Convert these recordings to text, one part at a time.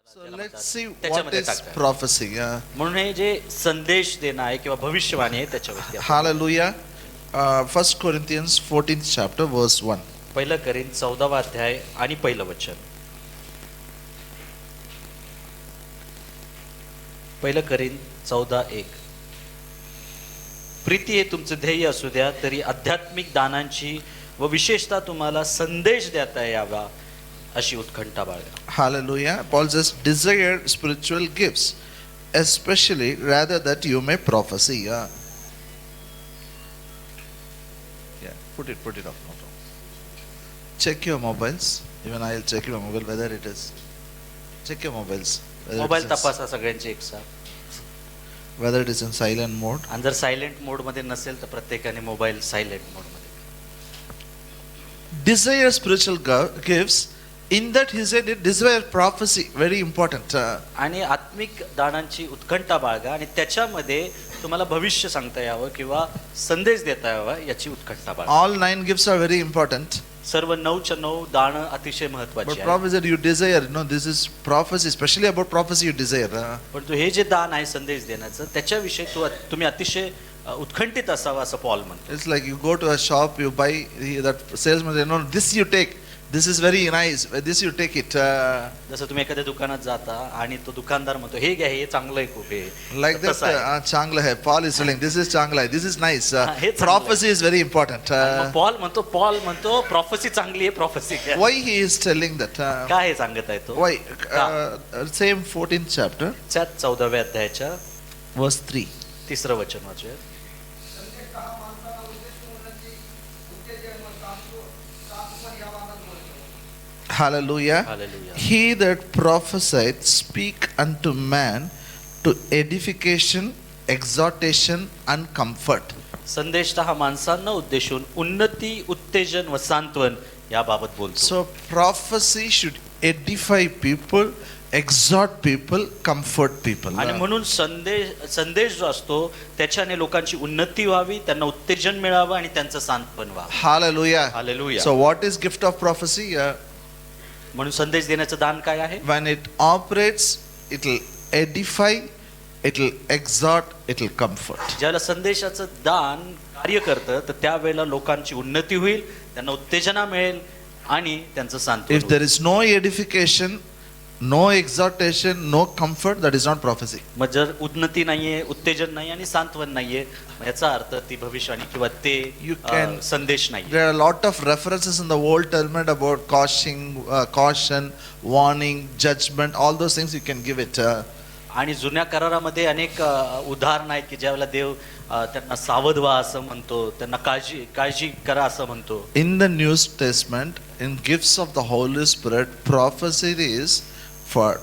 So let's see what त्याच्यामध्ये is टाकतात. prophecy. म्हणून हे जे संदेश देणं आहे किंवा भविष्यवाणी आहे त्याच्यावरती आपण- Hallelujah. 1 Corinthians 14th chapter verse 1. पहिलं करीन 14वा अध्याय आणि पहिलं वचन. पहिलं करीन 14:1. प्रीती हे तुमचे ध्येय असू द्या, तरी आध्यात्मिक दानांची व विशेषतः तुम्हाला संदेश देता यावा अशी उत्कंठा बाळगा. Hallelujah. Paul says, desire spiritual gifts, especially rather that you may prophesy. Yeah, put it off. No problem. Check your mobiles. Even I'll check your mobile whether it is. Check your mobiles. Mobile तपासा सगळ्यांचे एकसाथ. Whether it is in silent mode. आणि जर silent मोड मध्ये नसेल तर प्रत्येकाने mobile silent मोड मध्ये. Desire spiritual gifts. In that he said it desire prophecy. Very important. आणि आत्मिक दानांची उत्कंठा बाळगा आणि त्याच्यामध्ये तुम्हाला भविष्य सांगता यावं किंवा संदेश देता यावा याची उत्कंठा बाळगा. All 9 gifts are very important. सर्व 9च्या 9 दानं अतिशय But महत्वाची आहे. prophecy you desire. No, this is prophecy. Especially about prophecy you desire. पण हे जे दान आहे संदेश देण्याचं त्याच्याविषयी तुम्ही अतिशय उत्कंठित असावा असं पॉल म्हणतो. It's like you go to a shop, you buy, that salesman says, no, this you take. This is very nice. This you take it. जसं तुम्ही एखाद्या दुकानात जाता आणि तो दुकानदार म्हणतो हे घ्या हे चांगलं आहे खूप हे. Like that, तसं आहे. changla hai. Paul is telling, this is changla hai. This is nice. हे चांगलं Prophecy is very important. आणि मग पॉल म्हणतो प्रॉफेसी चांगली आहे प्रॉफेसी Why he is telling that? काय हे सांगत आहे तो. Why? Same 14th chapter, त्यात 14व्या अध्यायाच्या verse 3. 3रं वचन वाचूया. Hallelujah. Hallelujah. He that prophesied speak unto man to edification, exhortation and comfort. संदेश हा माणसांना उद्देशून उन्नती उत्तेजन व सांत्वन याबाबत बोलतो. So prophecy should edify people, exhort people, comfort people. आणि म्हणून संदेश जो असतो त्याच्याने लोकांची उन्नती व्हावी, त्यांना उत्तेजन मिळावं आणि त्यांचं सांत्वन व्हावं. Hallelujah. Hallelujah. So what is gift of prophecy? म्हणून संदेश देण्याचं दान काय आहे. When it operates, it will edify, it will exhort, it will comfort. ज्याला संदेशाचं दान कार्य करतं तर त्यावेळेला लोकांची उन्नती होईल, त्यांना उत्तेजना मिळेल आणि त्यांचं सांत्वन If there is no edification, no exhortation, no comfort, that is not prophecy. मग जर उन्नती नाहीये, उत्तेजन नाही आणि सांत्वन नाहीये, याचा अर्थ ती भविष्यवाणी किंवा ते You can- संदेश नाही. There are a lot of references in the Old Testament about caution, warning, judgment, all those things you can give it. आणि जुन्या करारामध्ये अनेक उदाहरण आहेत की ज्यावेळेला देव त्यांना सावध व्हा असं म्हणतो, त्यांना काळजी करा असं म्हणतो. In the New Testament, in gifts of the Holy Spirit, prophecy is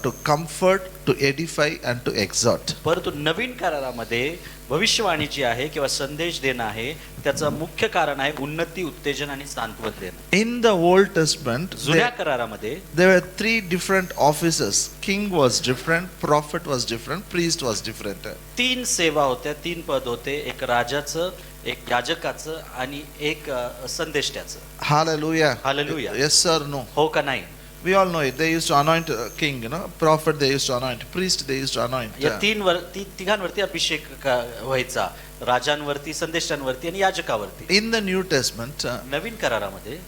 to comfort, to edify and to exhort. परंतु नवीन करारामध्ये भविष्यवाणी जी आहे किंवा संदेश देणं आहे त्याचं मुख्य कारण आहे उन्नती उत्तेजन आणि सांत्वन देणं. In the Old Testament, जुन्या करारामध्ये there were 3 different offices. King was different, prophet was different, priest was different. 3 सेवा होत्या, 3 पद होते, एक राजाचं, एक याजकाचं आणि एक संदेष्ट्याचं. Hallelujah. Hallelujah. Yes sir, no. हो का नाही. We all know it. They used to anoint a king, prophet they used to anoint, priest they used to anoint. या तिघांवरती अभिषेक व्हायचा, राजांवरती, संदेशांवरती आणि याजकावरती. In the New Testament, नवीन करारामध्ये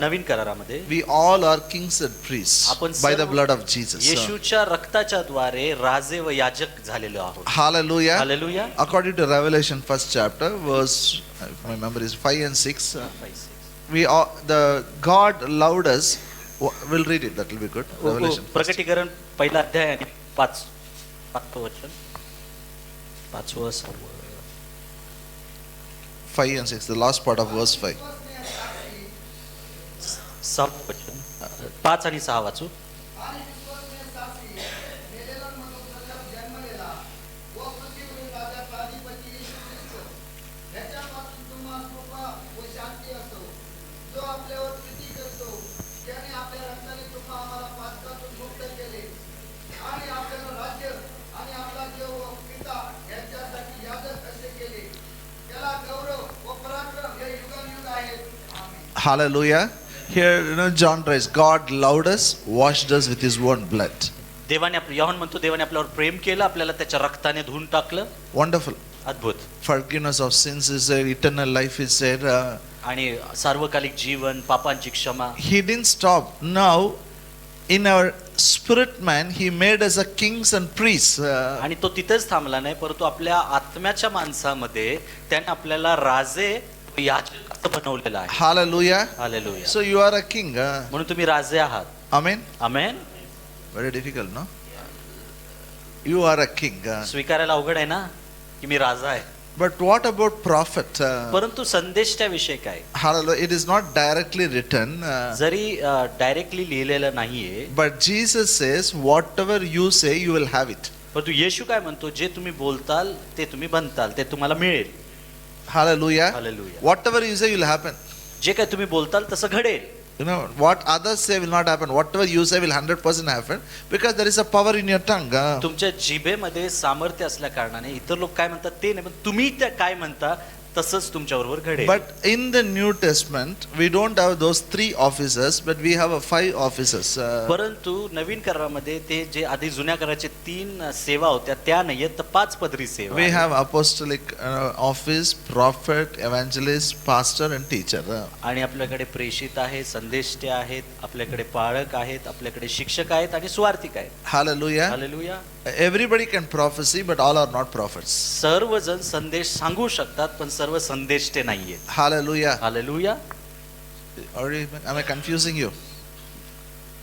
नवीन करारामध्ये we all are kings and priests आपण by the सर्व blood of Jesus. येशूच्या रक्ताच्या द्वारे राजे व याजक झालेलो आहोत. Hallelujah. Hallelujah. According to Revelation 1st chapter, verse, if my memory is 5 and 6, God loved us. We'll read it. That will be good. Revelation 1st. प्रकटीकरण पहिला अध्याय आणि 5 वचन 5व 6व 5 and 6, the last part of verse 5. 6 वचन 5 आणि 6 वाचू. Hallelujah. Here, John writes, God loved us, washed us with his own blood. देवाने योहान म्हणतो देवाने आपल्यावर प्रेम केलं, आपल्याला त्याच्या रक्ताने धुवून टाकलं. Wonderful. अद्भुत. Forgiveness of sins is there, eternal life is there. आणि सार्वकालिक जीवन, पापांची क्षमा. He didn't stop. Now, in our spirit man, he made us a kings and priests. आणि तो तिथेच थांबला नाही, परंतु आपल्या आत्म्याच्या माणसामध्ये त्याने आपल्याला राजे याजक असं बनवलेलं आहे. Hallelujah. Hallelujah. So you are a king. म्हणून तुम्ही राजे आहात. Amen. Amen. Very difficult, no? You are a king. स्वीकारायला अवघड आहे ना की मी राजा आहे. But what about prophet? परंतु संदेश त्याविषयी काय? Hallelujah. It is not directly written. जरी डायरेक्टली लिहिलेलं नाहीये, But Jesus says, whatever you say, you will have it. परंतु येशू काय म्हणतो, जे तुम्ही बोलताल ते तुम्ही बनताल, ते तुम्हाला मिळेल. Hallelujah. Hallelujah. Whatever you say, will happen. जे काय तुम्ही बोलताल तसं घडेल. What others say will not happen. Whatever you say will 100% happen. Because there is a power in your tongue. तुमच्या जिभेमध्ये सामर्थ्य असल्या कारणाने इतर लोक काय म्हणतात ते नाही, पण तुम्ही त्या काय म्हणता तसंच तुमच्या बरोबर घडेल. But in the New Testament, we don't have those 3 offices, but we have 5 offices. परंतु नवीन करारामध्ये ते जे आधी जुन्या कराराचे 3 सेवा होत्या त्या नाहीयेत, तर 5 पदरी सेवा We आहेत. have apostolic office, prophet, evangelist, pastor and teacher. आणि आपल्याकडे प्रेषित आहे, संदेष्टे आहेत, आपल्याकडे पाळक आहेत, आपल्याकडे शिक्षक आहेत आणि सुवार्तिक आहेत. Hallelujah. Hallelujah. Everybody can prophesy, but all are not prophets. सर्वजण संदेश सांगू शकतात, पण सर्व संदेष्टे नाहीयेत. Hallelujah. Hallelujah. Am I confusing you?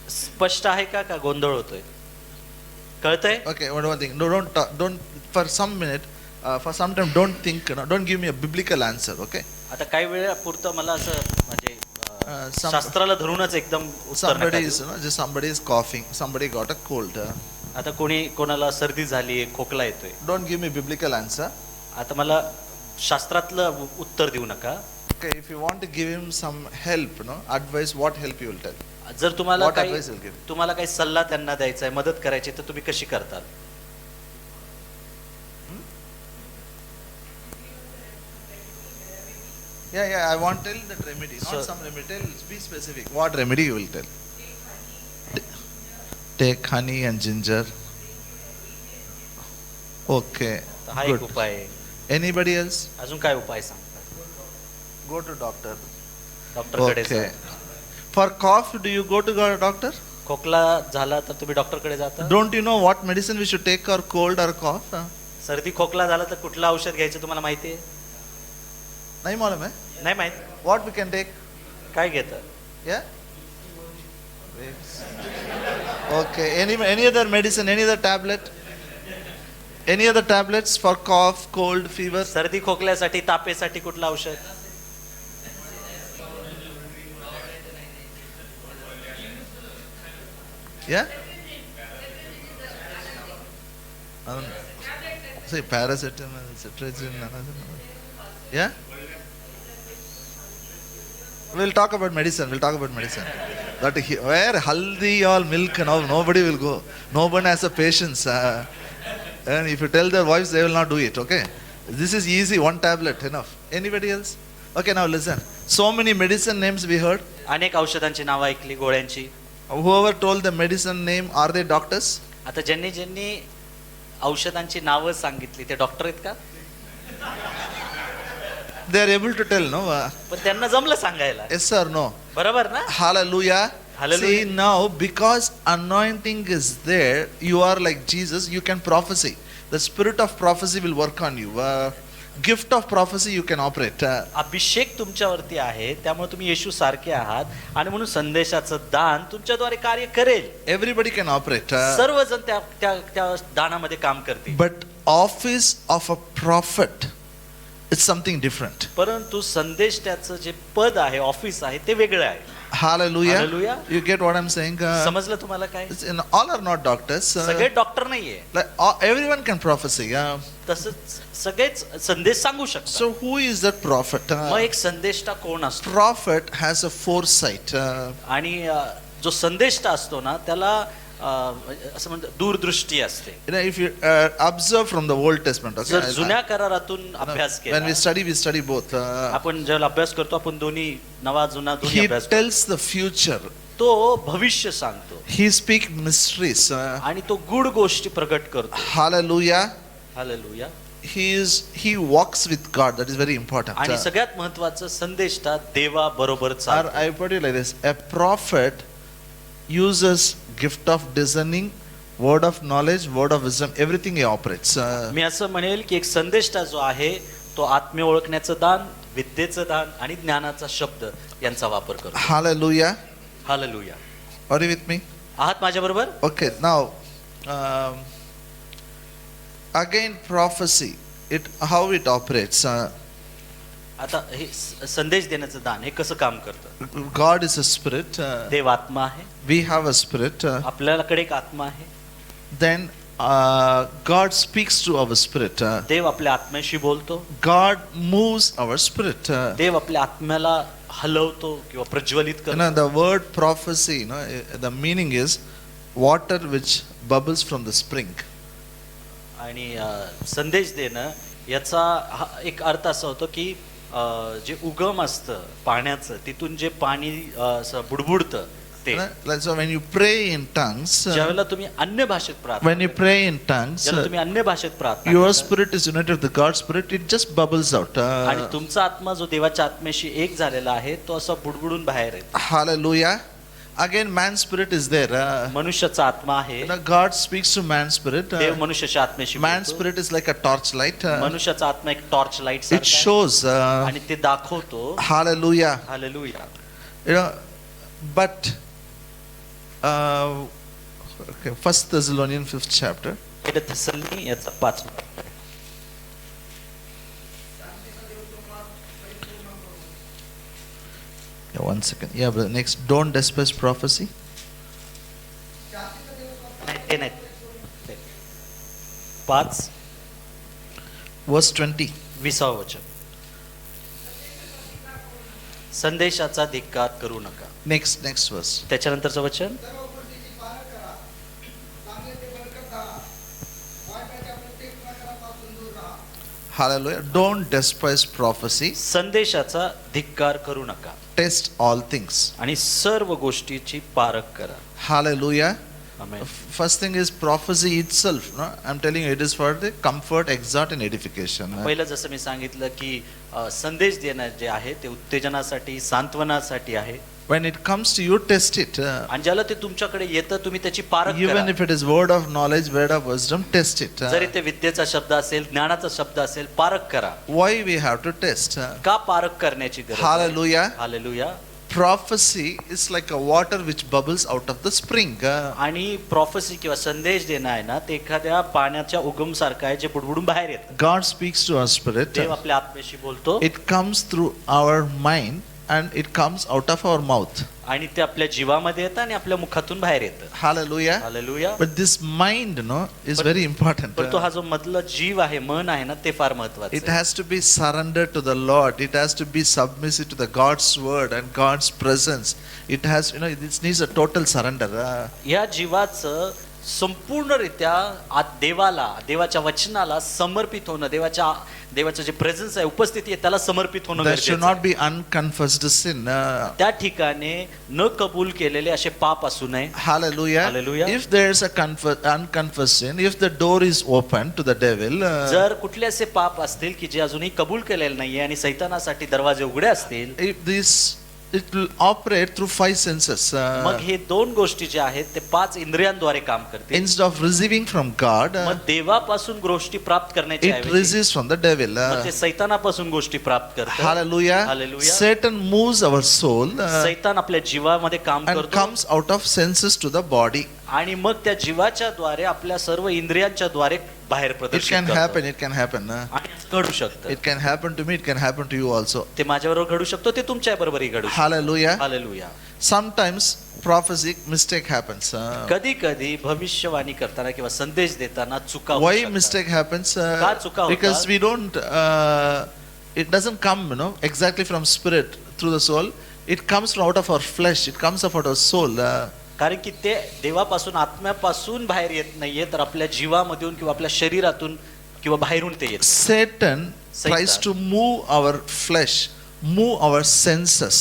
स्पष्ट आहे का गोंधळ होतोय? कळतंय? Okay, one thing. No, don't for some minute, for some time, don't think. Don't give me a biblical answer. Okay. आता काही वेळापुरतं मला असं म्हणजे some- शास्त्राला धरूनच एकदम उत्तर नका Somebody is, देऊ. just somebody is coughing. Somebody got a cold. आता कोणाला सर्दी झाली, खोकला येतोय. Don't give me biblical answer. आता मला शास्त्रातलं उत्तर देऊ नका. Okay, if you want to give him some help, advice, what help you will tell? जर तुम्हाला What काही advice you'll give? तुम्हाला काही सल्ला त्यांना द्यायचा आहे, मदत करायची, तर तुम्ही कशी करताल? Yeah, I want to tell that remedy, not So- some remedy. Tell, be specific. What remedy you will tell? Take honey and ginger. Okay, तर हा एक good. उपाय आहे. Anybody else? अजून काय उपाय सांगतात? Go to doctor. डॉक्टरकडे Okay. जा. For cough, do you go to doctor? खोकला झाला तर तुम्ही डॉक्टरकडे जाता? Don't you know what medicine we should take for cold or cough? सर्दी खोकला झाला तर कुठलं औषध घ्यायचं तुम्हाला माहिती आहे? नहीं मालूम है? नाही माहित. What we can take? काय घेतं? Yeah? Okay, any other medicine, any other tablet? Any other tablets for cough, cold, fever? सर्दी खोकल्यासाठी, तापेसाठी कुठलं औषध? Yeah? I don't know. Say paracetamol, cetirizine, yeah? We'll talk about medicine. That where haldi all milk now, nobody will go. No one has a patience. And if you tell their wives, they will not do it. Okay? This is easy. 1 tablet enough. Anybody else? Okay, now listen. So many medicine names we heard. अनेक औषधांची नावं ऐकली, गोळ्यांची. Whoever told the medicine name, are they doctors? आता ज्यांनी औषधांची नावं सांगितली ते डॉक्टर आहेत का? They are able to tell, no? पण त्यांना जमलं सांगायला. Yes or no? बरोबर ना? Hallelujah. Hallelujah. See, now because anointing is there, you are like Jesus, you can prophesy. The spirit of prophecy will work on you. Gift of prophecy you can operate. अभिषेक तुमच्यावरती आहे, त्यामुळे तुम्ही येशू सारखे आहात आणि म्हणून संदेशाचं दान तुमच्याद्वारे कार्य करेल. Everybody can operate. सर्वजण त्या दानामध्ये काम करतील. But office of a prophet, it's something different. परंतु संदेश त्याचं जे पद आहे, ऑफिस आहे, ते वेगळं आहे. Hallelujah. Hallelujah. You get what I'm saying? समजलं तुम्हाला काय? All are not doctors. सगळे डॉक्टर नाहीये. Everyone can prophesy. तसंच सगळेच संदेश सांगू शकतात. So who is that prophet? मग एक संदेष्टा कोण असतो? Prophet has a foresight. आणि जो संदेष्टा असतो ना, त्याला असं म्हणतात दूरदृष्टी असते. You know, if you observe from the Old Testament, okay, जर जुन्या करारातून अभ्यास when we केला, we study both. आपण ज्यावेळेला अभ्यास करतो आपण दोन्ही नवा जुना दोन्ही He अभ्यास करतो. tells the future. तो भविष्य सांगतो He speaks mysteries. आणि तो गूढ गोष्टी प्रकट करतो. Hallelujah. Hallelujah. He walks with God. That is very important. आणि सगळ्यात महत्वाचं संदेशता देवा बरोबर Or चालतो. I put it like this: a prophet uses gift of discerning, word of knowledge, word of wisdom, everything he operates. मी असं म्हणेल की एक संदेशता जो आहे तो आत्म्य ओळखण्याचं दान, विद्येचं दान आणि ज्ञानाचा शब्द यांचा वापर करतो. Hallelujah. Hallelujah. Are you with me? आहात माझ्या बरोबर? Okay. Now, again, prophecy. How it operates. आता हे संदेश देण्याचं दान हे कसं काम करतं? God is a spirit. देव आत्मा आहे. We have a spirit. आपल्याकडे एक आत्मा आहे. Then God speaks to our spirit. देव आपल्या आत्म्याशी बोलतो. God moves our spirit. देव आपल्या आत्म्याला हलवतो किंवा प्रज्वलित You करतो. know, the word prophecy, the meaning is water which bubbles from the spring. आणि संदेश देणं याचा एक अर्थ असा होतो की जे उगम असतं पाण्याचं तिथून जे पाणी असं बुडबुडतं ते. So when you pray in tongues, ज्यावेळेला तुम्ही अन्य भाषेत प्रार्थना when you करता, pray in tongues, ज्यावेळेला तुम्ही अन्य भाषेत प्रार्थना your करता, spirit is united with the God's spirit. It just bubbles out. आणि तुमचा आत्मा जो देवाच्या आत्म्याशी एक झालेला आहे तो असा बुडबुडून बाहेर येतो. Hallelujah. Again, man's spirit is there. मनुष्याचा आत्मा आहे. God speaks to man's spirit. देव मनुष्याच्या आत्म्याशी Man's बोलतो. spirit is like a torchlight. मनुष्याचा आत्मा एक टॉर्च लाईट It सारखा आहे. shows. आणि ते दाखवतो. Hallelujah. Hallelujah. You know, but okay, 1 Thessalonians 5th chapter. पहिलं थेसलोनी याचा 5 Yeah, 1 second. Yeah, but next, don't despise prophecy. ते नाही. 5 Verse 20. 20 वचन. संदेशाचा धिक्कार करू नका. Next verse. त्याच्यानंतरचं वचन. Hallelujah. Don't despise prophecy. संदेशाचा धिक्कार करू नका Test all things. आणि सर्व गोष्टीची पारख करा. Hallelujah. Amen. First thing is prophecy itself. No? I'm telling you, it is for the comfort, exhort, and edification. पहिलं जसं मी सांगितलं की संदेश देणं जे आहे ते उत्तेजनासाठी सांत्वनासाठी आहे. When it comes to you, test it. आणि ज्याला ते तुमच्याकडे येतं तुम्ही त्याची पारख Even करा. if it is word of knowledge, word of wisdom, test it. जरी ते विद्येचा शब्द असेल ज्ञानाचा शब्द असेल पारख करा. Why we have to test? का पारख करण्याची गरज आहे? Hallelujah. Hallelujah. Prophecy is like a water which bubbles out of the spring. आणि प्रॉफेसी किंवा संदेश देणं आहे ना ते एखाद्या पाण्याच्या उगम सारखं आहे जे बुडबुडून बाहेर येतं. God speaks to our spirit. देव आपल्या आत्म्याशी बोलतो It comes through our mind and it comes out of our mouth. आणि ते आपल्या जीवामध्ये येतं आणि आपल्या मुखातून बाहेर येतं. Hallelujah. Hallelujah. But this mind, is very important. पण तो हा जो मधला जीव आहे मन आहे ना ते फार महत्वाचं It आहे. has to be surrendered to the Lord. It has to be submissive to the God's word and God's presence. It has, it needs a total surrender. या जीवाचं संपूर्णरित्या देवाच्या वचनाला समर्पित होणं, देवाचं जे प्रेझेन्स आहे उपस्थिती आहे त्याला समर्पित होणं There should गरजेचं not आहे. be unconfessed sin. त्या ठिकाणी न कबूल केलेले असे पाप असू नये. Hallelujah. Hallelujah. If there is a unconfessed sin, if the door is open to the devil, जर कुठले असे पाप असतील की जे अजूनही कबूल केलेले नाहीये आणि सैतानासाठी दरवाजे उघडे असतील, it will operate through 5 senses. मग हे दोन गोष्टी ज्या आहेत ते 5 इंद्रियांद्वारे काम करतील. Instead of receiving from God, मग देवापासून गोष्टी प्राप्त करण्याच्या it ऐवजी receives from the devil. मग ते सैतानापासून गोष्टी प्राप्त करतात. Hallelujah. Hallelujah. Satan moves our soul सैतान आपल्या जीवामध्ये काम and करतो comes out of senses to the body. आणि मग त्या जीवाच्या द्वारे आपल्या सर्व इंद्रियांच्या द्वारे बाहेर It प्रदर्शित can करतो. happen. It can happen. आणि असं घडू शकतं. It can happen to me. It can happen to you also. ते माझ्याबरोबर घडू शकतो, ते तुमच्या बरोबरही घडू शकतो. Hallelujah. Hallelujah. Sometimes prophecy mistake happens. कधी कधी भविष्यवाणी करताना किंवा संदेश देताना चुका होऊ Why शकतात. mistake happens? का चुका होतात? Because we don't. It doesn't come, exactly from spirit through the soul. It comes from out of our flesh. It comes out of our soul. कारण की ते देवापासून आत्म्यापासून बाहेर येत नाहीये, तर आपल्या जीवामधून किंवा आपल्या शरीरातून किंवा बाहेरून ते येत. Satan tries to move our flesh, move our senses.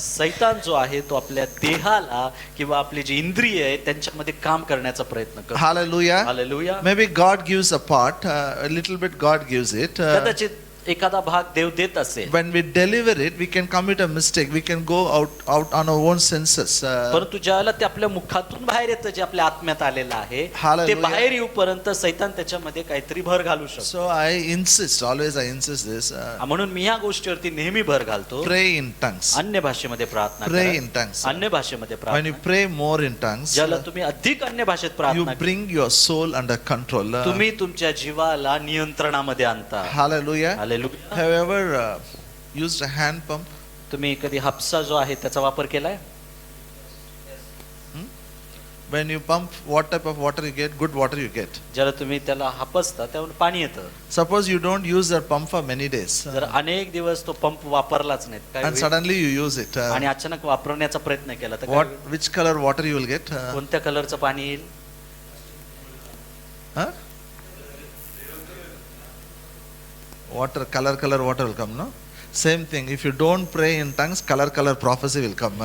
सैतान जो आहे तो आपल्या देहाला किंवा आपले जे इंद्रिय आहे त्यांच्यामध्ये काम करण्याचा प्रयत्न करतो. Hallelujah. Hallelujah. Maybe God gives a part, a little bit God gives it. कदाचित एखादा भाग देव देत असेल, When we deliver it, we can commit a mistake. We can go out on our own senses. परंतु ज्यावेळेला ते आपल्या मुखातून बाहेर येतं, जे आपल्या आत्म्यात आलेलं आहे, Hallelujah. ते बाहेर येऊपर्यंत सैतान त्याच्यामध्ये काहीतरी भर घालू शकतो. So I insist, always I insist this. म्हणून मी ह्या गोष्टीवरती नेहमी भर घालतो. Pray in tongues. अन्य भाषेमध्ये प्रार्थना Pray करा. in tongues. अन्य भाषेमध्ये When प्रार्थना you pray more in tongues, ज्याला तुम्ही अधिक अन्य भाषेत you प्रार्थना करा, bring your soul under control. तुम्ही तुमच्या जीवाला नियंत्रणामध्ये आणता. Hallelujah. Hallelujah. Have you ever used a hand pump? तुम्ही कधी हापसा जो आहे त्याचा वापर केलाय? When you pump, what type of water you get? Good water you get. ज्याला तुम्ही त्याला हापसता त्यावर पाणी येतं. Suppose you don't use that pump for many days, जर अनेक दिवस तो पंप वापरलाच नाहीत, काय and होईल? suddenly you use it. आणि अचानक वापरण्याचा प्रयत्न केला तर काय What? होईल? Which color water you will get? कोणत्या कलरचं पाणी येईल? Huh? Water, color water will come, no? Same thing. If you don't pray in tongues, color prophecy will come.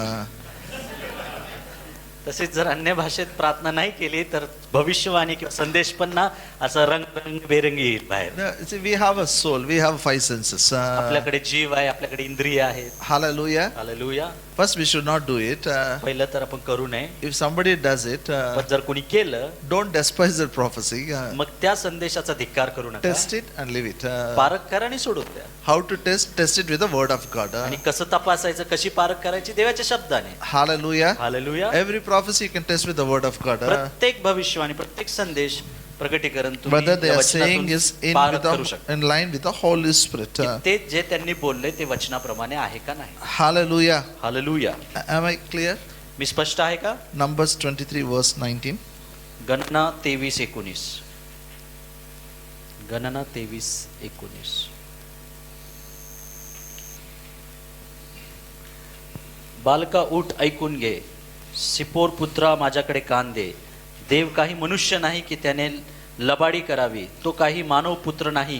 तसेच जर अन्य भाषेत प्रार्थना नाही केली तर भविष्यवाणी किंवा संदेश पण ना असं रंग बेरंगी येईल बाहेर. No, see, we have a soul. We have five senses. आपल्याकडे जीव आहे, आपल्याकडे इंद्रिय आहेत. Hallelujah. Hallelujah. First, we should not do it. पहिलं तर आपण करू नये. If somebody does it, पण जर कोणी केलं don't despise the prophecy. मग त्या संदेशाचा धिक्कार करू नका. Test it and leave it. पारख करा आणि सोडून द्या. How to test? Test it with the word of God. आणि कसं तपासायचं, कशी पारख करायची? देवाच्या शब्दाने. Hallelujah. Hallelujah. Every prophecy you can test with the word of God. प्रत्येक भविष्यवाणी, प्रत्येक संदेश, प्रगटीकरण Whether they या are saying वचनातून is पारख करू शकता. in line with the Holy Spirit. की ते जे त्यांनी बोलले ते वचनाप्रमाणे आहे का नाही. Hallelujah. Hallelujah. Am I clear? मी स्पष्ट आहे का? Numbers 23 verse 19. गणना 23:19. गणना 23:19. बालका उठ, ऐकून घे, सिपोर पुत्रा माझ्याकडे कान दे. देव काही मनुष्य नाही की त्याने लबाडी करावी, तो काही मानव पुत्र नाही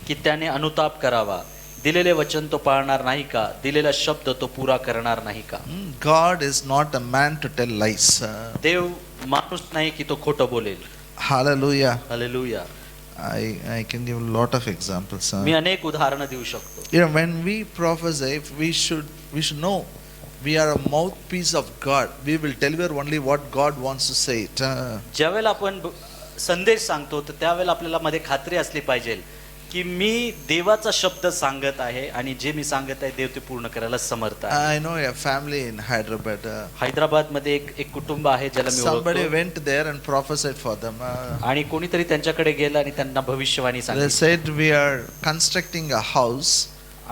की त्याने अनुताप करावा. दिलेले वचन तो पाळणार नाही का? दिलेला शब्द तो पुरा करणार नाही का? God is not a man to tell lies. देव माणूस नाही की तो खोटं बोलेल. Hallelujah. Hallelujah. I can give a lot of examples. मी अनेक उदाहरणं देऊ शकतो. You know, when we prophesy, we should know we are a mouthpiece of God. We will deliver only what God wants to say it. ज्यावेळेला आपण संदेश सांगतो तर त्यावेळेला आपल्याला मध्ये खात्री असली पाहिजे की मी देवाचा शब्द सांगत आहे आणि जे मी सांगत आहे देव ते पूर्ण करायला समर्थ आहे. I know a family in Hyderabad. Hyderabad मध्ये एक कुटुंब आहे ज्याला मी Somebody ओळखतो. went there and prophesied for them. आणि कोणीतरी त्यांच्याकडे गेलं आणि त्यांना भविष्यवाणी They सांगितली. said, we are constructing a house.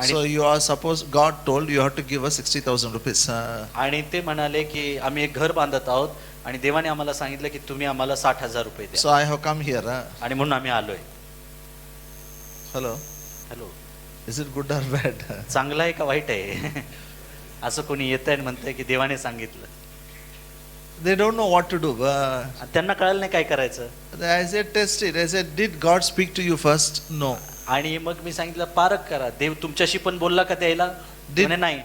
So you are supposed, God told you have to give us 60,000 rupees. आणि ते म्हणाले की आम्ही एक घर बांधत आहोत आणि देवाने आम्हाला सांगितलं की तुम्ही आम्हाला 60,000 रुपये द्या. So I have come here. आणि म्हणून आम्ही आलोय. Hello. Hello, Is it good or bad? चांगलं आहे का वाईट आहे? असं कोणी येतंय आणि म्हणतंय की देवाने सांगितलं. They don't know what to do. आणि त्यांना कळलं नाही काय करायचं. I said, test it. I said, did God speak to you first? No. आणि मग मी सांगितलं पारख करा, देव तुमच्याशी पण बोलला का द्यायला? म्हणे नाही.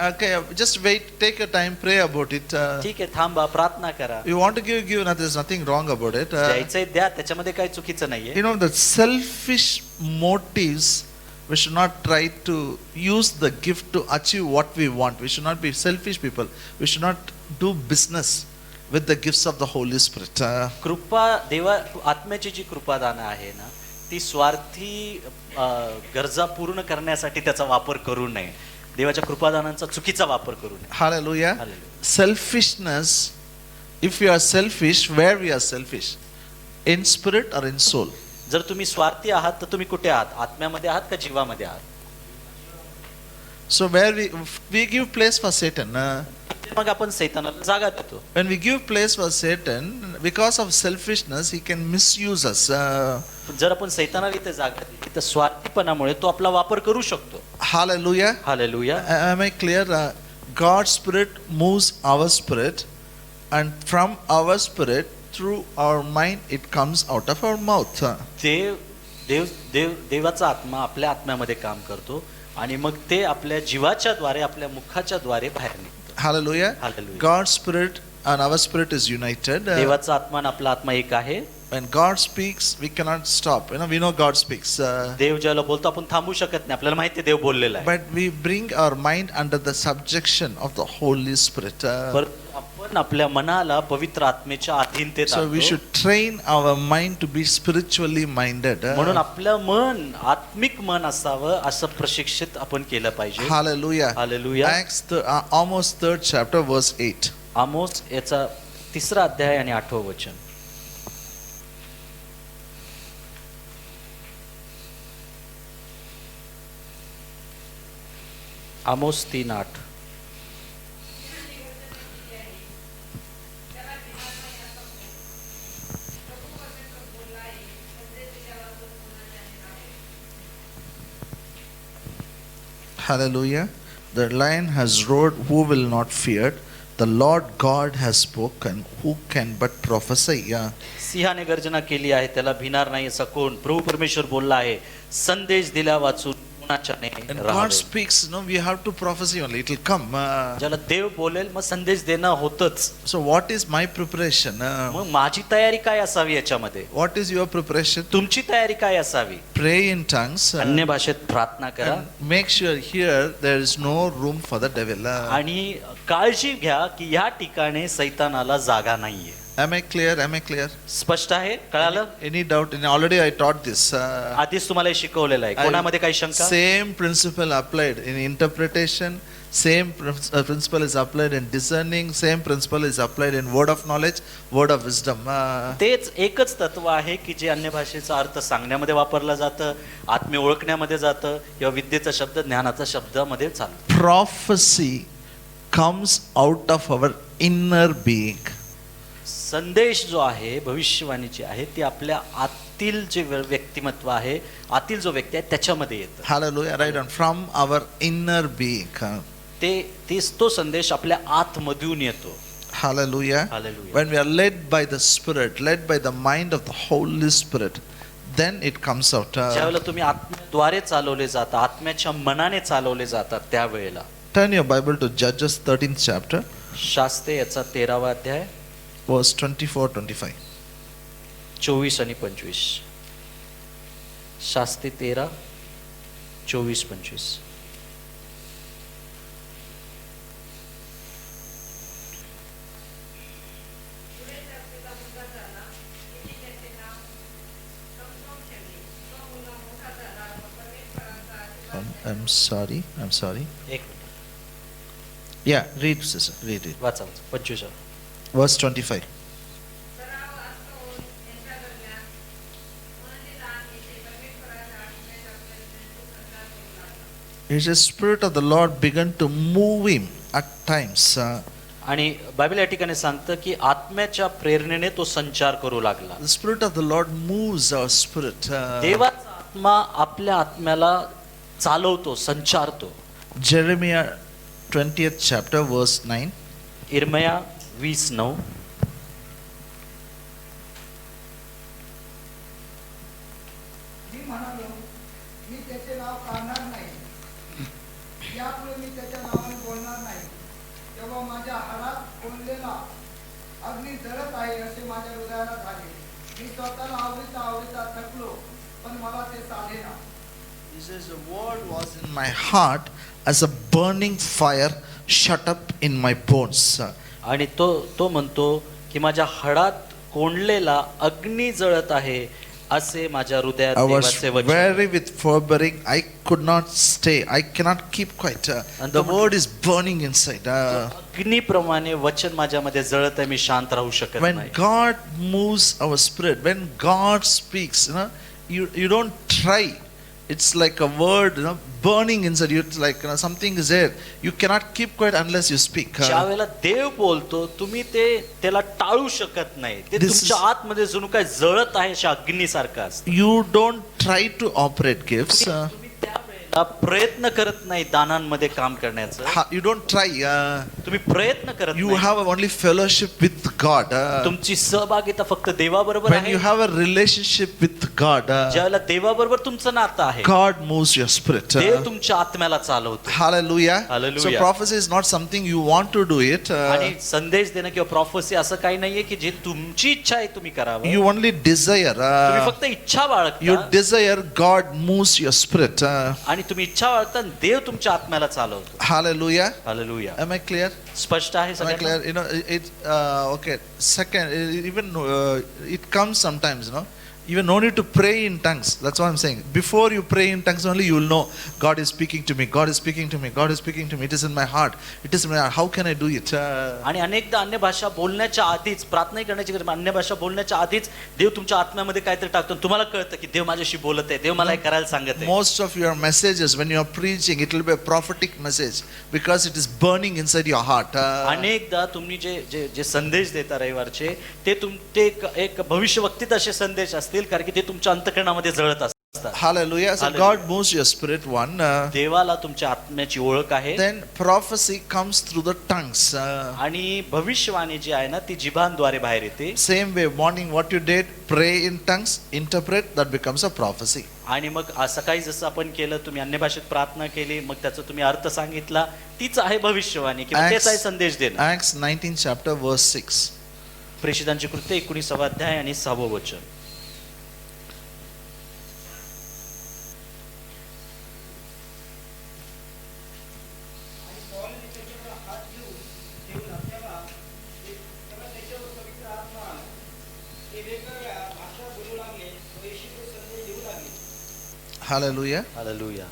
Okay, just wait, take your time, pray about it. ठीक आहे, थांबा, प्रार्थना करा. You want to give, there's nothing wrong about it. द्यायचंय द्या, त्याच्यामध्ये काही चुकीचं नाहीये. You know, the selfish motives, we should not try to use the gift to achieve what we want. We should not be selfish people. We should not do business with the gifts of the Holy Spirit. कृपा, देवा आत्म्याची जी कृपादान आहे ना, ती स्वार्थी गरजा पूर्ण करण्यासाठी त्याचा वापर करू नये. देवाच्या कृपादानांचा चुकीचा वापर करू नये. Hallelujah. Hallelujah. Selfishness, if you are selfish, where we are selfish? In spirit or in soul? जर तुम्ही स्वार्थी आहात तर तुम्ही कुठे आहात? आत्म्यामध्ये आहात का जीवामध्ये आहात? So where we give place for Satan. मग आपण सैतानाला जागा देतो. When we give place for Satan, because of selfishness, he can misuse us. जर आपण सैतानाला इथे जागा दिली तर स्वार्थीपणामुळे तो आपला वापर करू शकतो. Hallelujah. Hallelujah. Am I clear? God's spirit moves our spirit. and from our spirit through our mind it comes out of our mouth. देवाचा आत्मा आपल्या आत्म्यामध्ये काम करतो आणि मग ते आपल्या जीवाच्या द्वारे आपल्या मुखाच्या द्वारे बाहेर निघतं. Hallelujah. Hallelujah. God's spirit and our spirit is united. देवाचा आत्मा आणि आपला आत्मा एक आहे. When God speaks, we cannot stop. We know God speaks. देव ज्याला बोलतो आपण थांबू शकत नाही, आपल्याला माहिती आहे देव बोललेला आहे. But we bring our mind under the subjection of the Holy Spirit. आपण आपल्या मनाला पवित्र आत्मेच्या अधीनतेत So we आणतो. should train our mind to be spiritually minded. म्हणून आपलं मन आत्मिक मन असावं असं प्रशिक्षित आपण केलं पाहिजे. Hallelujah. Hallelujah. Acts, Amos 3rd chapter verse 8. आमोस याचा 3रा अध्याय आणि 8वं वचन. आमोस 3:8. Hallelujah. The lion has roared, who will not fear? The Lord God has spoken, who can but prophesy? Yeah. सिंहाने गर्जना केली आहे, त्याला भिणार नाही असा कोण? प्रभू परमेश्वर बोलला आहे, संदेश दिला वाचून कुणाच्याने And God राहावे. speaks, we have to prophesy only. It will come. ज्याला देव बोलेल मग संदेश देणं होतच. So what is my preparation? मग माझी तयारी काय असावी याच्यामध्ये? What is your preparation? तुमची तयारी काय असावी? Pray in tongues. अन्य भाषेत प्रार्थना करा And make sure here there is no room for the devil. आणि काळजी घ्या की या ठिकाणी सैतानाला जागा नाहीये. Am I clear? Am I clear? स्पष्ट आहे? कळालं? Any doubt? Already I taught this. आधीच तुम्हाला हे शिकवलेलं आहे. कोणामध्ये काही शंका? Same principle applied in interpretation. Same principle is applied in discerning. Same principle is applied in word of knowledge, word of wisdom. तेच एकच तत्व आहे की जे अन्य भाषेचा अर्थ सांगण्यामध्ये वापरलं जातं, आत्मे ओळखण्यामध्ये जातं किंवा विद्येचा शब्द ज्ञानाचा शब्दामध्ये चालतं. Prophecy comes out of our inner being. संदेश जो आहे, भविष्यवाणी जी आहे ती आपल्या आतील जे व्यक्तिमत्व आहे, आतील जो व्यक्ती आहे त्याच्यामध्ये येतं. Hallelujah. Right on. From our inner being. तो संदेश आपल्या आतमधून येतो. Hallelujah. Hallelujah. When we are led by the Spirit, led by the mind of the Holy Spirit, then it comes out. ज्यावेळेला तुम्ही आत्म्याद्वारे चालवले जाता, आत्म्याच्या मनाने चालवले जातात त्यावेळेला. Turn your Bible to Judges 13th chapter, शास्त्रे याचा 13वा अध्याय verse 24-25. 24 आणि 25. शास्त्री 13, 24, 25. I'm sorry. एक Yeah, read, sister. Read it. वाचा 25. Verse 25. His spirit of the Lord began to move him at times. आणि बायबल या ठिकाणी सांगतं की आत्म्याच्या प्रेरणेने तो संचार करू लागला. The spirit of the Lord moves our spirit. देवाचा आत्मा आपल्या आत्म्याला चालवतो, संचारतो. Jeremiah 20th chapter verse 9. इर्मया 20:9. मी म्हणालो, मी त्याचे नाव काढणार नाही, यापुढे मी त्याच्या नावाने बोलणार नाही. तेव्हा माझ्या हाडात कोंडलेला अग्नी जळत आहे असे माझ्या हृदयाला झाले. मी स्वतःला आवडता थकलो, पण मला ते साधेना. He says the word was in my heart as a burning fire shut up in my bones. आणि तो म्हणतो की माझ्या हाडात कोंडलेला अग्नी जळत आहे असे माझ्या हृदयात I was देवाचे वचन. weary with foreboding. I could not stay. I cannot keep quiet. And The the- word is burning inside. अग्नीप्रमाणे वचन माझ्यामध्ये जळत आहे, मी शांत राहू शकत When नाही. God moves our spirit, when God speaks, you don't try. It's like a word, burning inside you. It's like something is there. You cannot keep quiet unless you speak. ज्या वेळेला देव बोलतो तुम्ही त्याला टाळू शकत नाही. ते This तुमच्या is- आतमध्ये जणू काय जळत आहे अशा अग्नीसारखं असतं. You don't try to operate gifts. तुम्ही त्यावेळेला प्रयत्न करत नाही दानांमध्ये काम करण्याचं. You don't try. तुम्ही प्रयत्न करत You नाही. have only fellowship with God. तुमची सहभागिता फक्त देवाबरोबर When आहे. you have a relationship with God, ज्याला देवाबरोबर तुमचं नातं आहे, God moves your spirit. देव तुमच्या आत्म्याला चालवतो. Hallelujah. Hallelujah. So prophecy is not something you want to do it. आणि संदेश देणं किंवा प्रॉफेसी असं काही नाहीये की जे तुमची इच्छा आहे तुम्ही करावं. You only desire. तुम्ही फक्त इच्छा You बाळगता desire, God moves your spirit. आणि तुम्ही इच्छा बाळगता आणि देव तुमच्या आत्म्याला चालवतो. Hallelujah. Hallelujah. Am I clear? स्पष्ट आहे Am I सगळ्यांना? clear? You know, okay. Second, even it comes sometimes, even no need to pray in tongues. That's what I'm saying. Before you pray in tongues only, you will know God is speaking to me. God is speaking to me. God is speaking to me. It is in my heart. It is in my heart. How can I do it? आणि अनेकदा अन्य भाषा बोलण्याच्या आधीच, प्रार्थना करण्याची गरज, अन्य भाषा बोलण्याच्या आधीच देव तुमच्या आत्म्यामध्ये काहीतरी टाकतो. तुम्हाला कळतं की देव माझ्याशी बोलत आहे, देव मला हे करायला सांगत आहे. Most of your messages, when you are preaching, it will be a prophetic message because it is burning inside your heart. अनेकदा तुम्ही जे संदेश देता रविवारचे, ते एक भविष्यवक्तीत असे संदेश असतील, कारण की ते तुमच्या अंतःकरणामध्ये जळत असतात. Hallelujah. So Hallelujah. God moves your spirit, one. देवाला तुमच्या आत्म्याची ओळख आहे. Then prophecy comes through the tongues. आणि भविष्यवाणी जी आहे ना, ती जिभांद्वारे बाहेर येते. Same way, morning what you did, pray in tongues, interpret, that becomes a prophecy. आणि मग सकाळी जसं आपण केलं, तुम्ही अन्य भाषेत प्रार्थना केली, मग त्याचा तुम्ही अर्थ सांगितला, तीच आहे भविष्यवाणी किंवा तेच आहे संदेश देणं. Acts 19 chapter verse 6. प्रेषितांची कृत्य 19 अध्याय आणि 6 वचन. आणि पौलने त्याच्यावर हात ठेवला तेव्हा त्याच्यावर पवित्र आत्मा आला. ते वेगवेगळ्या भाषा बोलू लागले व येशूचे संदेश देऊ लागले. Hallelujah. Hallelujah.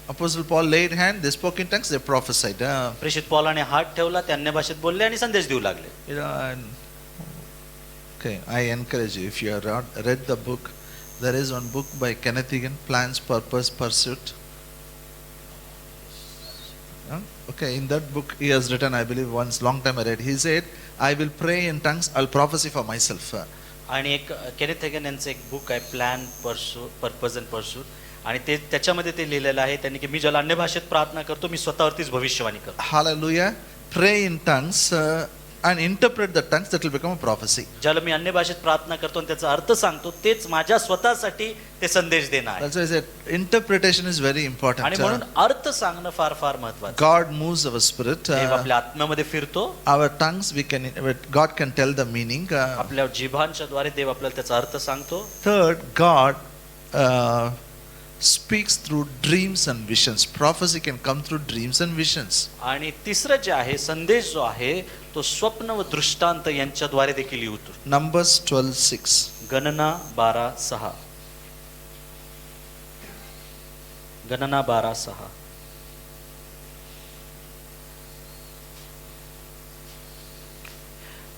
Apostle Paul laid hand, they spoke in tongues, they prophesied. प्रेषित पौलाने हात ठेवला, ते अन्य भाषेत बोलले आणि संदेश देऊ लागले. Okay, I encourage you, if you have not read the book, there is one book by Kenneth Hagin, Plans, Purpose, Pursuit. Okay, in that book he has written, I believe once, long time I read, he said, I will pray in tongues, I'll prophesy for myself. आणि एक Kenneth Hagin यांचं एक book आहे, plan, purpose and pursuit, आणि ते त्याच्यामध्ये ते लिहिलेलं आहे त्यांनी की मी ज्याला अन्य भाषेत प्रार्थना करतो, मी स्वतःवरतीच भविष्यवाणी करतो. Hallelujah. Pray in tongues and interpret the tongues, that will become a prophecy. ज्याला मी अन्य भाषेत प्रार्थना करतो आणि त्याचा अर्थ सांगतो, तेच माझ्या स्वतःसाठी ते संदेश देणं आहे. That's why I said interpretation is very important. आणि म्हणून अर्थ सांगणं फार फार महत्त्वाचं. God moves our spirit. देव आपल्या आत्म्यामध्ये फिरतो. Our tongues, God can tell the meaning. आपल्या जिभांच्या द्वारे देव आपल्याला त्याचा अर्थ सांगतो. Third, God speaks through dreams and visions. Prophecy can come through dreams and visions. आणि तिसरं जे आहे, संदेश जो आहे, तो स्वप्न व दृष्टांत यांच्याद्वारे देखील येतो. Numbers 12:6. गणना 12:6. गणना 12:6.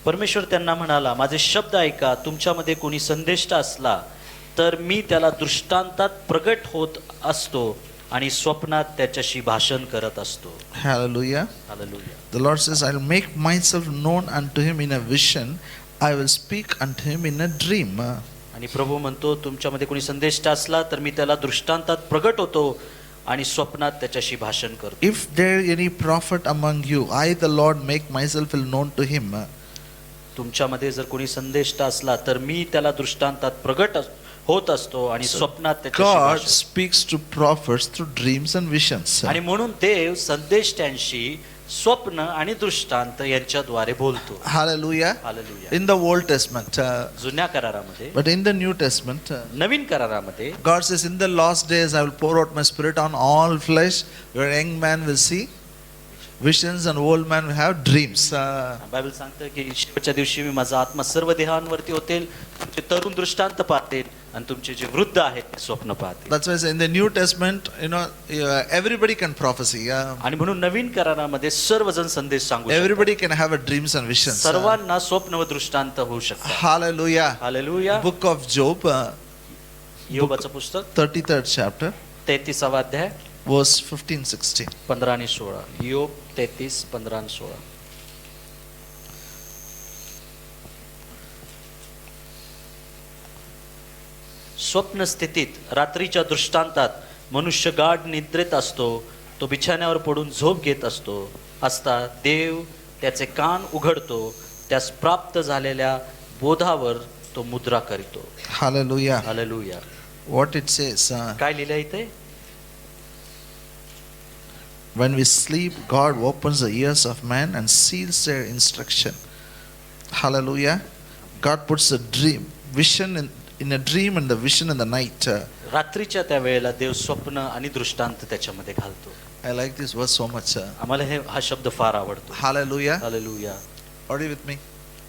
परमेश्वर त्यांना म्हणाला, माझे शब्द ऐका, तुमच्यामध्ये कोणी संदेष्टा असला तर मी त्याला दृष्टांतात प्रगट होत असतो आणि स्वप्नात त्याच्याशी भाषण करत असतो. Hallelujah. Hallelujah. The Lord says, I'll make myself known unto him in a vision. I will speak unto him in a dream. आणि प्रभू म्हणतो, तुमच्यामध्ये कोणी संदेष्टा असला तर मी त्याला दृष्टांतात प्रगट होतो आणि स्वप्नात त्याच्याशी भाषण करतो. If there any prophet among you, I the Lord make myself known to him. तुमच्यामध्ये जर कोणी संदेष्टा असला तर मी त्याला दृष्टांतात प्रगट होत असतो आणि स्वप्नात त्याच्याशी God भाषण. speaks to prophets through dreams and visions. आणि म्हणून देव संदेष्ट्यांशी स्वप्न आणि दृष्टांत यांच्याद्वारे बोलतो. Hallelujah. Hallelujah. In the Old Testament, जुन्या करारामध्ये, but in the New Testament, नवीन करारामध्ये God says, in the last days I will pour out my spirit on all flesh. Your young man will see visions and old man will have dreams. Bible सांगतं की शेवटच्या दिवशी मी माझा आत्मा सर्व देहांवरती होतील, तुमचे तरुण दृष्टांत पाहतील आणि तुमचे जे वृद्ध आहेत स्वप्न पाहतील. That's why I say in the New Testament, everybody can prophesy. आणि म्हणून नवीन करारामध्ये सर्वजण संदेश सांगू शकतात. Everybody can have a dreams and visions. सर्वांना स्वप्न व दृष्टांत होऊ शकतात. Hallelujah. Hallelujah. Book of Job, योबाचं पुस्तक 33rd chapter, 33वा अध्याय verse 15-16. 15 आणि 16. योग 33, 15 आणि 16. स्वप्न स्थितीत रात्रीच्या दृष्टांतात मनुष्य गाढ निद्रेत असतो, तो बिछाण्यावर पडून झोप घेत असता देव त्याचे कान उघडतो, त्यास प्राप्त झालेल्या बोधावर तो मुद्रा करीतो. Hallelujah. Hallelujah. What it says, काय लिहिलं इथे? when we sleep, God opens the ears of man and seals their instruction. Hallelujah. God puts a dream, vision in a dream and the vision in the night. रात्रीच्या त्या वेळेला देव स्वप्न आणि दृष्टांत त्याच्यामध्ये घालतो. I like this verse so much. आम्हाला हा शब्द फार आवडतो. Hallelujah. Hallelujah. Are you with me?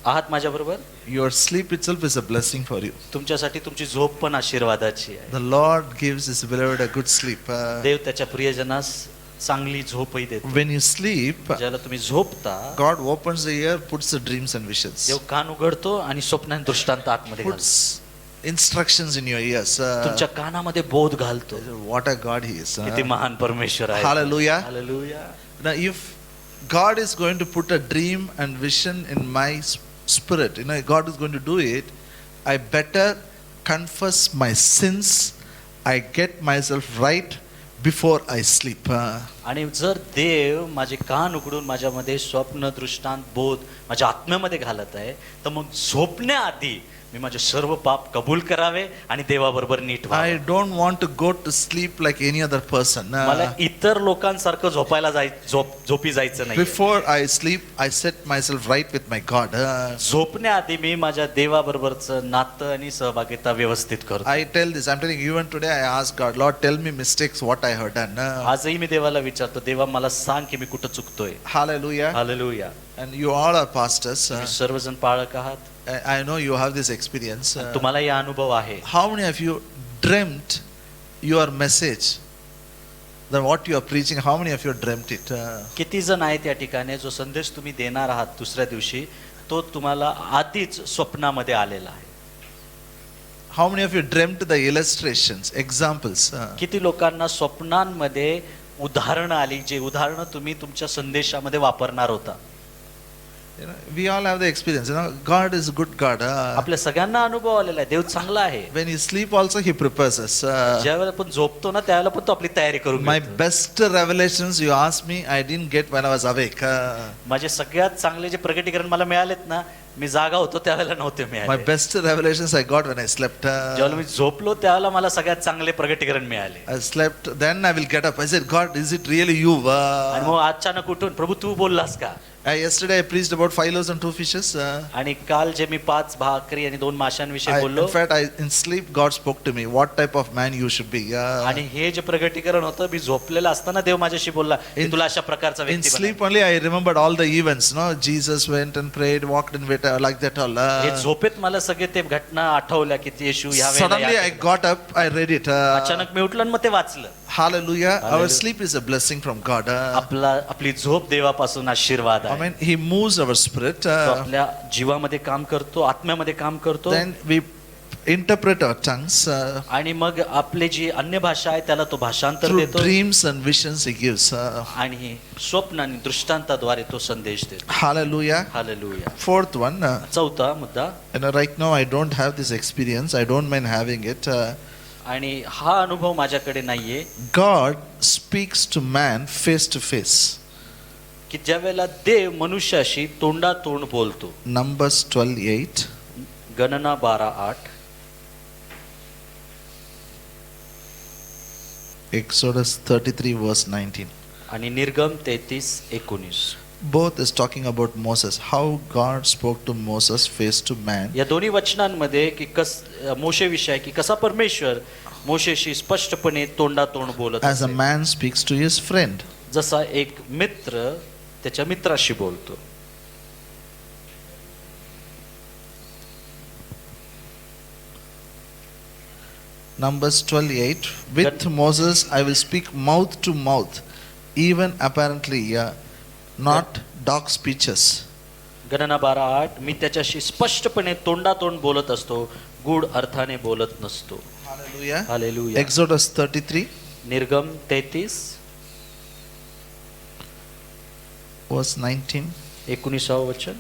आहात माझ्या बरोबर? Your sleep itself is a blessing for you. तुमच्यासाठी तुमची झोप पण आशीर्वादाची आहे. The Lord gives His beloved a good sleep. देव त्याच्या प्रियजनास चांगली झोपही देतो. When you sleep, ज्याला तुम्ही झोपता, God opens the ear, puts the dreams and visions. देव कान उघडतो आणि स्वप्न आणि दृष्टांत आतमध्ये घालतो. Puts instructions in your ears. तुमच्या कानामध्ये बोध घालतो. What a God He is. किती महान परमेश्वर आहे. Hallelujah. Hallelujah. Now, if God is going to put a dream and vision in my spirit, God is going to do it, I better confess my sins. I get myself right before I sleep. आणि जर देव माझे कान उघडून माझ्यामध्ये स्वप्न दृष्टांत बोध माझ्या आत्म्यामध्ये घालत आहे, तर मग झोपण्याआधी मी माझे सर्व पाप कबूल करावे आणि देवाबरोबर नीट I व्हावे. don't want to go to sleep like any other person. मला इतर लोकांसारखं झोपी जायचं नाही. Before I sleep, I set myself right with my God. झोपण्याआधी मी माझ्या देवाबरोबरचं नातं आणि सहभागिता व्यवस्थित करतो. I tell this, I'm telling you, even today I ask God, Lord, tell me mistakes, what I have done. आजही मी देवाला विचारतो, देवा मला सांग की मी कुठं चुकतोय. Hallelujah. Hallelujah. And you all are pastors. तुम्ही सर्वजण पाळक आहात. I know you have this experience. तुम्हाला या अनुभव आहे. How many of you dreamt your message? Then what you are preaching, how many of you dreamt it? किती जण आहेत या ठिकाणी जो संदेश तुम्ही देणार आहात दुसऱ्या दिवशी, तो तुम्हाला आधीच स्वप्नामध्ये आलेला आहे. How many of you dreamt the illustrations, examples? किती लोकांना स्वप्नांमध्ये उदाहरणं आली, जे उदाहरणं तुम्ही तुमच्या संदेशामध्ये वापरणार होता. We all have the experience. God is a good God. आपल्या सगळ्यांना अनुभव आलेला आहे. देव चांगला आहे. When you sleep also, He prepares us. ज्या वेळेला आपण झोपतो ना, त्यावेळेला पण तो आपली तयारी करून My घेतो. best revelations you asked me, I didn't get when I was awake. माझे सगळ्यात चांगले जे प्रकटीकरण मला मिळालेत ना, मी जागा होतो त्यावेळेला नव्हते My मिळाले. best revelations I got when I slept. ज्यावेळेला मी झोपलो त्यावेळेला मला सगळ्यात चांगले प्रकटीकरण मिळाले. I slept, then I will get up. I said, God, is it really you? आणि मग अचानक उठून, प्रभू तू बोललास का? Yesterday I preached about 5 loaves and 2 fishes. आणि काल जे मी 5 भाकरी आणि 2 माशांविषयी बोललो, In fact, in sleep God spoke to me, what type of man you should be. आणि हे जे प्रकटीकरण होतं, मी झोपलेलं असताना देव माझ्याशी बोलला की तुला अशा प्रकारचा In व्यक्ती sleep only I remembered all the events. No, Jesus went and prayed, walked in bed, like that all. हे झोपेत मला सगळे ते घटना आठवल्या की येशू ह्या Suddenly वेळेला I got up, I read it. अचानक मी उठलो आणि मग ते वाचलं. Hallelujah. Our Hallelujah. sleep is a blessing from God. आपली झोप देवापासून आशीर्वाद आहे. Amen. He moves our spirit. तो आपल्या जीवामध्ये काम करतो, आत्म्यामध्ये काम करतो. Then we interpret our tongues आणि मग आपली जी अन्य भाषा आहे त्याला तो भाषांतर through देतो. dreams and visions He gives. आणि स्वप्न आणि दृष्टांताद्वारे तो संदेश देतो. Hallelujah. हालेलुया. Fourth one. चौथा मुद्दा, Right now I don't have this experience. I don't mind having it. आणि हा अनुभव माझ्याकडे नाहीये, God speaks to man face to face. की ज्या वेळेला देव मनुष्याशी तोंडातोंड बोलतो. Numbers 12:8. गणना 12:8. Exodus 33 verse 19. आणि निर्गम 33:19. Both is talking about Moses, how God spoke to Moses face to man. या दोन्ही वचनांमध्ये की मोशे विषय की कसा परमेश्वर मोशेशी स्पष्टपणे तोंडातोंड बोलत As a असे. man speaks to his friend. जसा एक मित्र त्याच्या मित्राशी बोलतो. Numbers 12:8. With Moses I will speak mouth to mouth, even apparently, not dark speeches. गणना 12:8. मी त्याच्याशी स्पष्टपणे तोंडातोंड बोलत असतो, गूढ अर्थाने बोलत नसतो. Hallelujah. हालेलुया. Exodus 33 निर्गम 33 verse 19. 19व वचन,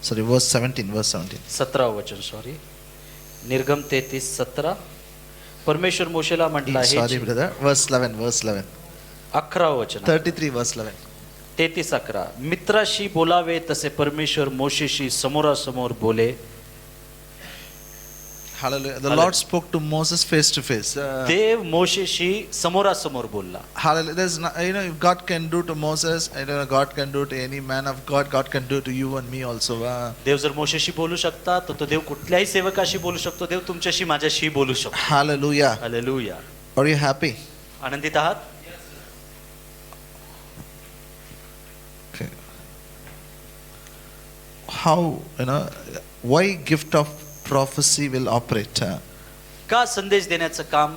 Sorry, verse 17. 17व वचन, सॉरी. निर्गम 33:17. परमेश्वर मोशेला म्हटलं Sorry, आहे brother. Verse 11. 11 वचन 33, verse 11. 33:11 मित्राशी बोलावे तसे परमेश्वर मोशेशी समोरासमोर बोले. Hallelujah. The Lord spoke to Moses face to face. देव मोशेशी समोरासमोर बोलला. Hallelujah. There's no, if God can do to Moses, God can do to any man of God. God can do to you and me also. देव जर मोशेशी बोलू शकता तर तो देव कुठल्याही सेवकाशी बोलू शकतो. देव तुमच्याशी माझ्याशी बोलू शकतो. Hallelujah. Hallelujah. Are you happy? आनंदित आहात? Okay. How, why gift of prophecy will operate? का संदेश देण्याचं काम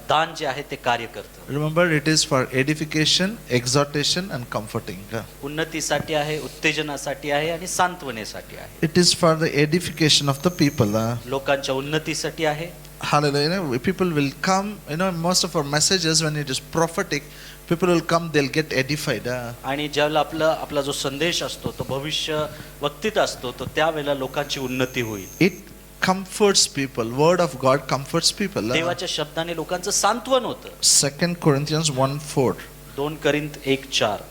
दान जे आहे ते कार्य करतं. Remember, it is for edification, exhortation and comforting. उन्नतीसाठी आहे, उत्तेजनासाठी आहे आणि सांत्वनेसाठी आहे. It is for the edification of the people. लोकांच्या उन्नतीसाठी आहे. Hallelujah. People will come, most of our messages, when it is prophetic, people will come, they'll get edified. आणि ज्यावेळेला आपला जो संदेश असतो तो भविष्य वक्तीत असतो तो त्यावेळेला लोकांची उन्नती होईल. It comforts people. Word of God comforts people. देवाच्या शब्दाने लोकांचं सांत्वन होतं. 2 Corinthians 1:4. 2 करिंथ 1:4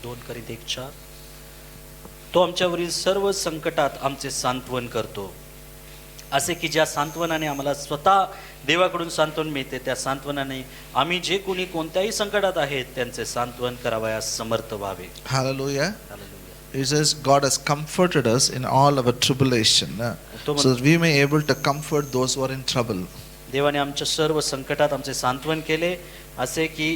2 करिंथ 1:4 तो आमच्यावरील सर्व संकटात आमचे सांत्वन करतो. असे की ज्या सांत्वनाने आम्हाला स्वतः देवाकडून सांत्वन मिळते त्या सांत्वनाने आम्ही जे कोणी कोणत्याही संकटात आहेत त्यांचे सांत्वन करावयास समर्थ व्हावे. Hallelujah. Hallelujah. It says God has comforted us in all our tribulation, so that we may able to comfort those who are in trouble. देवाने आमच्या सर्व संकटात आमचे सांत्वन केले असे की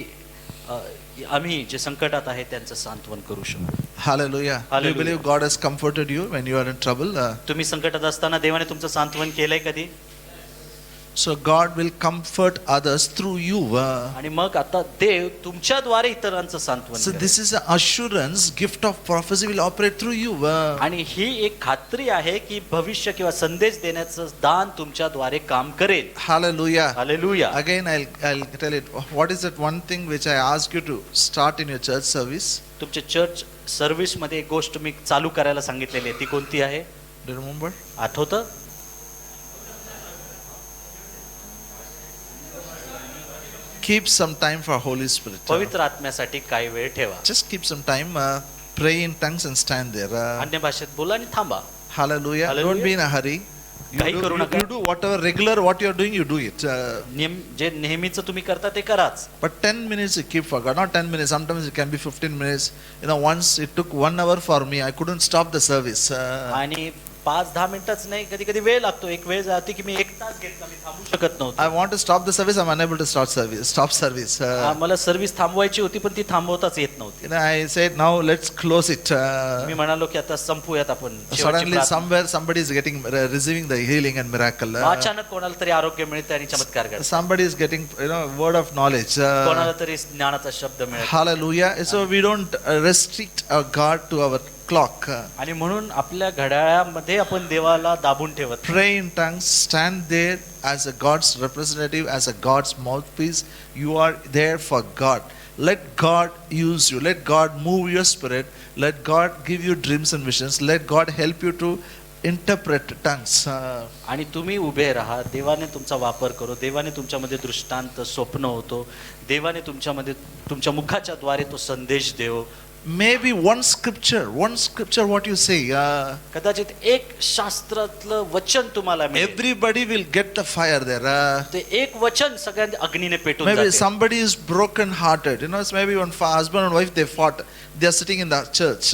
आम्ही जे संकटात आहे त्यांचं सांत्वन करू शकतो. Hallelujah. Do you Hallelujah. believe God has comforted you when you are in trouble? तुम्ही संकटात असताना देवाने तुमचं सांत्वन केलंय कधी? So God will comfort others through you. आणि मग आता देव तुमच्याद्वारे इतरांचं सांत्वन So करेल. this is an assurance. Gift of prophecy will operate through you. आणि ही एक खात्री आहे की भविष्य किंवा संदेश देण्याचं दान तुमच्याद्वारे काम करेल. Hallelujah. Hallelujah. Again, I'll tell it. What is that one thing which I ask you to start in your church service? तुमच्या चर्च सर्व्हिस मध्ये एक गोष्ट मी चालू करायला सांगितलेली आहे ती कोणती आहे? Do you remember? आठवतं? Keep some time for Holy Spirit. पवित्र आत्म्यासाठी काही वेळ ठेवा. Just keep some time. Pray in tongues and stand there. अन्य भाषेत बोला आणि थांबा. Hallelujah. Hallelujah. Don't be in a hurry. काही करू नका. You do whatever regular what you are doing, you do it. जे नेहमीचं तुम्ही करता ते कराच. But 10 minutes you keep for God. Not 10 minutes. Sometimes it can be 15 minutes. Once it took 1 hour for me. I couldn't stop the service. आणि 5-10 मिनिटच नाही कधी कधी वेळ लागतो. एक वेळ जाते की मी 1 तास घेतला मी थांबू शकत I नव्हतो. want to stop the service. I'm unable to stop service. मला सर्व्हिस थांबवायची होती पण ती थांबवताच येत नव्हती. I said, now let's close it. मी म्हणालो की आता संपूयात आपण. शेवटची Suddenly प्रार्थना. somewhere somebody is receiving the healing and miracle. अचानक कोणाला तरी आरोग्य मिळते आणि चमत्कार घडतो. Somebody is getting word of knowledge. कोणाला तरी ज्ञानाचा शब्द मिळतो. Hallelujah. So we don't restrict our God to our clock. आणि म्हणून आपल्या घड्याळामध्ये आपण देवाला दाबून ठेवत नाही. Pray in tongues. Stand there as a God's representative, as a God's mouthpiece. You are there for God. Let God use you. Let God move your spirit. Let God give you dreams and visions. Let God help you to interpret tongues. आणि तुम्ही उभे राहा. देवाने तुमचा वापर करो. देवाने तुमच्यामध्ये दृष्टांत स्वप्न होतो. देवाने तुमच्यामध्ये तुमच्या मुखाच्या द्वारे तो संदेश देव. Maybe one scripture what you say. कदाचित एक शास्त्रातलं वचन तुम्हाला मिळेल. Everybody will get the fire there. ते एक वचन सगळ्यांना अग्नीने पेटून Maybe जाते. somebody is broken hearted. It's maybe one husband and wife, they fought. They are sitting in the church.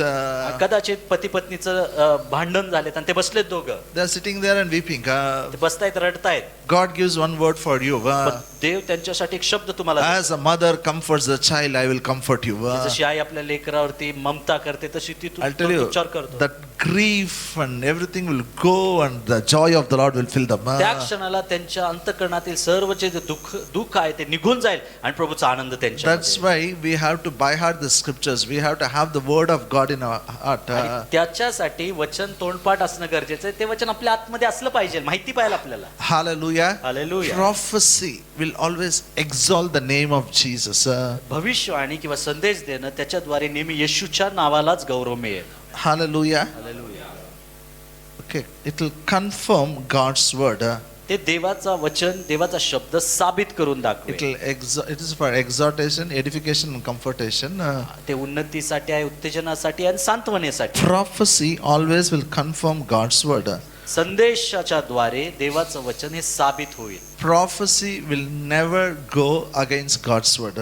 कदाचित पती पत्नीचं भांडण झाले आणि ते बसलेत दोघं. They are sitting there and weeping. ते बसतायत रडतायत. God gives one word for you. पण देव त्यांच्यासाठी एक शब्द तुम्हाला देतो. As a mother comforts the child, I will comfort you. जशी आई आपल्या लेकरावरती ममता करते तशी ती I'll tell you तुमच्यावर करतो. that grief and everything will go and the joy of the Lord will fill them. त्या क्षणाला त्यांच्या अंतःकरणातील सर्व जे दुःख आहे ते निघून जाईल आणि प्रभूचा आनंद त्यांच्या That's why we have to by heart the scriptures. We have to have the word of God in our heart. त्याच्यासाठी वचन तोंडपाठ असणं गरजेचं आहे. ते वचन आपल्या आतमध्ये असलं पाहिजे, माहिती पाहिजे आपल्याला. Hallelujah. Hallelujah. Prophecy will always exalt the name of Jesus. भविष्यवाणी किंवा संदेश देणं त्याच्याद्वारे नेहमी येशूच्या नावालाच गौरव मिळेल. Hallelujah. Hallelujah. Okay, it will confirm God's word. ते देवाचा वचन, देवाचा शब्द साबित करून दाखवेल. It is for exhortation, edification and comfortation. ते उन्नतीसाठी आहे, उत्तेजनासाठी आणि सांत्वनेसाठी. Prophecy always will confirm God's word. संदेशाच्या द्वारे देवाचं वचन हे साबित होईल. Prophecy will never go against God's word.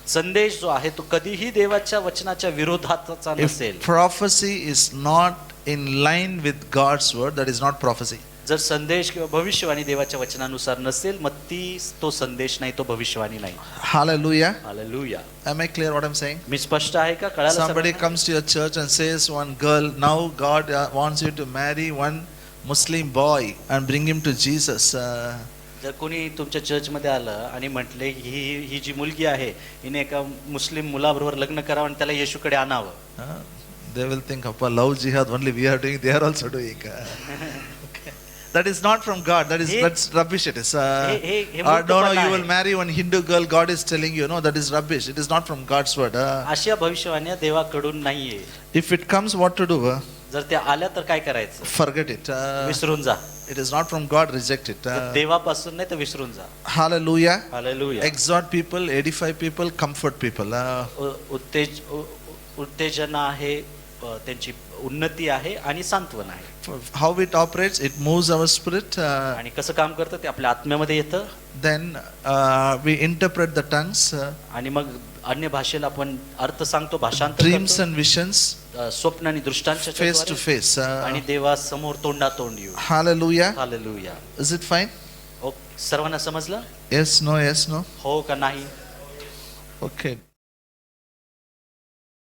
संदेश जो आहे तो कधीही देवाच्या वचनाच्या विरोधाचा If नसेल. prophecy is not in line with God's word, that is not prophecy. जर संदेश किंवा भविष्यवाणी देवाच्या वचनानुसार नसेल, मग तो संदेश नाही, तो भविष्यवाणी नाही. Hallelujah. Hallelujah. Am I clear what I'm saying? मी स्पष्ट आहे का? कळालं Somebody सर्वांना? comes to your church and says, one girl, now God wants you to marry one Muslim boy and bring him to Jesus. जर कोणी तुमच्या चर्चमध्ये आलं आणि म्हटले ही जी मुलगी आहे हिने एका मुस्लिम मुलाबरोबर लग्न करावं आणि त्याला येशूकडे आणावं, They will think, Appa, love jihad only we are doing, they are also doing. Okay. That is not from God. That's rubbish. It is. No, you will marry one Hindu girl. God is telling you, no, that is rubbish. It is not from God's word. अशा भविष्यवाण्या देवाकडून नाहीये. If it comes, what to do? जर त्या आल्या तर काय करायचं? Forget it. विसरून जा. It is not from God. Reject it. देवापासून नाही तर विसरून जा. Hallelujah. Hallelujah. Exhort people, edify people, comfort people. उत्तेजना आहे, त्यांची उन्नती आहे आणि सांत्वन आहे. How it operates, it moves our spirit. आणि कसं काम करतं ते आपल्या आत्म्यामध्ये येतं. Then we interpret the tongues. आणि मग अन्य भाषेला आपण अर्थ सांगतो, भाषांतर Dreams करतो. and visions. स्वप्न आणि दृष्टांच्या Face to face. आणि देवा समोर तोंडातोंड येऊ. Hallelujah. Hallelujah. Is it fine? सर्वांना समजलं? Yes, no, yes, no. हो का नाही? Okay.